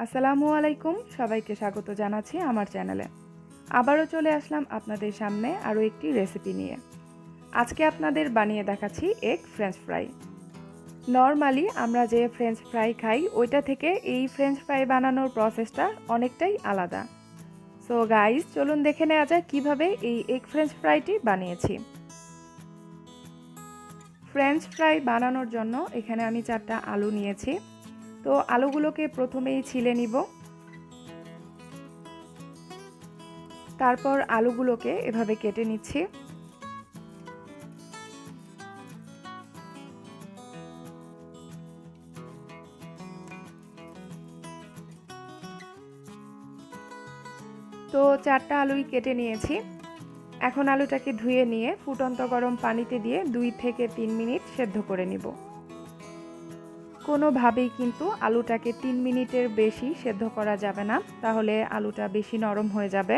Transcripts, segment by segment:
আসসালামু আলাইকুম, সবাইকে স্বাগত জানাচ্ছি আমার চ্যানেলে। আবারও চলে আসলাম আপনাদের সামনে আরও একটি রেসিপি নিয়ে। আজকে আপনাদের বানিয়ে দেখাচ্ছি এগ ফ্রেঞ্চ ফ্রাই। নর্মালি আমরা যে ফ্রেঞ্চ ফ্রাই খাই ওইটা থেকে এই ফ্রেঞ্চ ফ্রাই বানানোর প্রসেসটা অনেকটাই আলাদা। সো গাইস, চলুন দেখে নেওয়া যাক কীভাবে এই এগ ফ্রেঞ্চ ফ্রাইটি বানিয়েছি। ফ্রেঞ্চ ফ্রাই বানানোর জন্য এখানে আমি 4টা আলু নিয়েছি। তো আলুগুলোকে প্রথমেই ছিলে নিব। তারপর আলুগুলোকে এভাবে কেটে নিচ্ছি। তো 4টা আলুই কেটে নিয়েছি। এখন আলুটাকে ধুয়ে নিয়ে ফুটন্ত গরম পানিতে দিয়ে 2 থেকে 3 মিনিট সেদ্ধ করে নিব। কোনোভাবেই কিন্তু আলুটাকে 3 মিনিটের বেশি সেদ্ধ করা যাবে না, তাহলে আলুটা বেশি নরম হয়ে যাবে।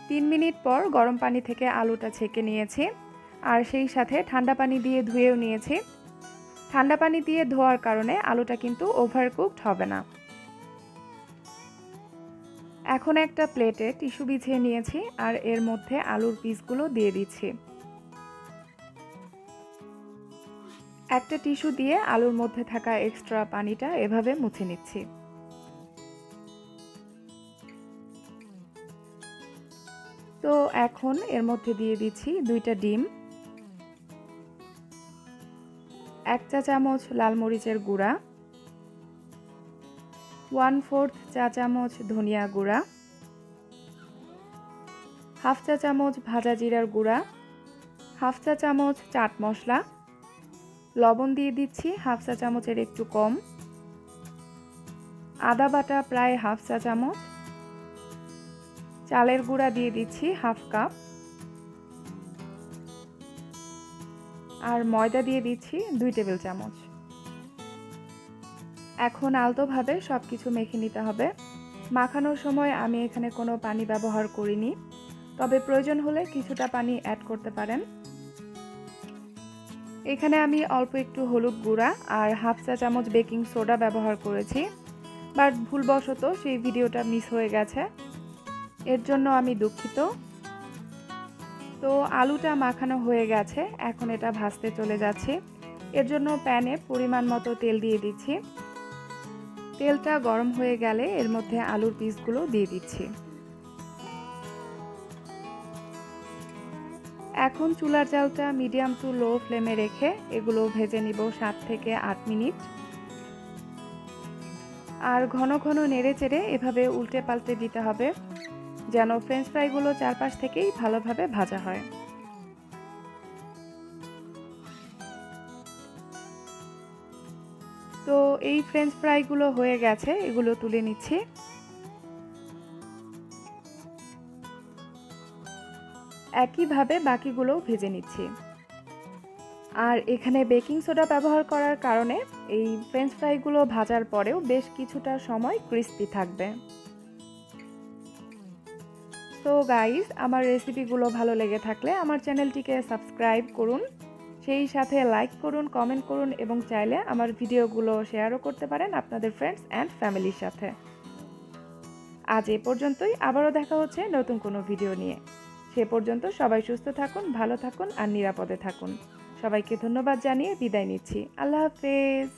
3 মিনিট পর গরম পানি থেকে আলুটা ছেঁকে নিয়েছি, আর সেই সাথে ঠান্ডা পানি দিয়ে ধুয়েও নিয়েছি। ঠান্ডা পানি দিয়ে ধোয়ার কারণে আলুটা কিন্তু ওভারকুকড হবে না। এখন একটা প্লেটে টিস্যু বিছিয়ে নিয়েছি আর এর মধ্যে আলুর পিসগুলো দিয়ে দিচ্ছি। একটা টিস্যু দিয়ে আলুর মধ্যে থাকা এক্সট্রা পানিটা এভাবে মুছে নিচ্ছি। তো এখন এর মধ্যে দিয়ে দিচ্ছি 2টা ডিম, 1 চা চামচ লাল মরিচের গুঁড়া, 1/4 চা চামচ ধনিয়া গুঁড়া, 1/2 চা চামচ ভাজা জিরার গুঁড়া, 1/2 চা চামচ চাট মশলা, লবণ দিয়ে দিচ্ছি 1/2 চা চামচের একটু কম, আদা বাটা প্রায় 1/2 চা চামচ, চালের গুঁড়া দিয়ে দিচ্ছি 1/2 কাপ, আর ময়দা দিয়ে দিচ্ছি 2 টেবিল চামচ। এখন আলতোভাবে সব কিছু মেখে নিতে হবে। মাখানোর সময় আমি এখানে কোনো পানি ব্যবহার করিনি, তবে প্রয়োজন হলে কিছুটা পানি অ্যাড করতে পারেন। এখানে আমি অল্প একটু হলুদ গুঁড়া আর 1/2 চা চামচ বেকিং সোডা ব্যবহার করেছি, বাট ভুলবশত সেই ভিডিওটা মিস হয়ে গেছে, এর জন্য আমি দুঃখিত। তো আলুটা মাখানো হয়ে গেছে, এখন এটা ভাজতে চলে যাচ্ছি। এর জন্য প্যানে পরিমাণ মতো তেল দিয়ে দিচ্ছি। তেলটা গরম হয়ে গেলে এর মধ্যে আলুর পিসগুলো দিয়ে দিচ্ছি। এখন চুলার জালটা মিডিয়াম টু লো ফ্লেমে রেখে এগুলো ভেজে নিব 7 থেকে 8 মিনিট। আর ঘন ঘন নেড়ে চেড়ে এভাবে উল্টে পাল্টে দিতে হবে, যেন ফ্রেঞ্চ ফ্রাইগুলো চারপাশ থেকেই ভালোভাবে ভাজা হয়। তো এই ফ্রেঞ্চ ফ্রাইগুলো হয়ে গেছে, এগুলো তুলে নিচ্ছি। একইভাবে বাকিগুলো ভেজে নিচ্ছি। আর এখানে বেকিং সোডা ব্যবহার করার কারণে এই ফ্রেঞ্চ ফ্রাইগুলো ভাজার পরেও বেশ কিছুটা সময় ক্রিস্পি থাকবে। তো গাইস, আমার রেসিপিগুলো ভালো লেগে থাকলে আমার চ্যানেলটিকে সাবস্ক্রাইব করুন, সেই সাথে লাইক করুন, কমেন্ট করুন এবং চাইলে আমার ভিডিওগুলো শেয়ারও করতে পারেন আপনাদের ফ্রেন্ডস অ্যান্ড ফ্যামিলির সাথে। আজ এ পর্যন্তই, আবারও দেখা হচ্ছে নতুন কোনো ভিডিও নিয়ে। সে পর্যন্ত সবাই সুস্থ থাকুন, ভালো থাকুন আর নিরাপদে থাকুন। সবাইকে ধন্যবাদ জানিয়ে বিদায় নিচ্ছি। আল্লাহ হাফেজ।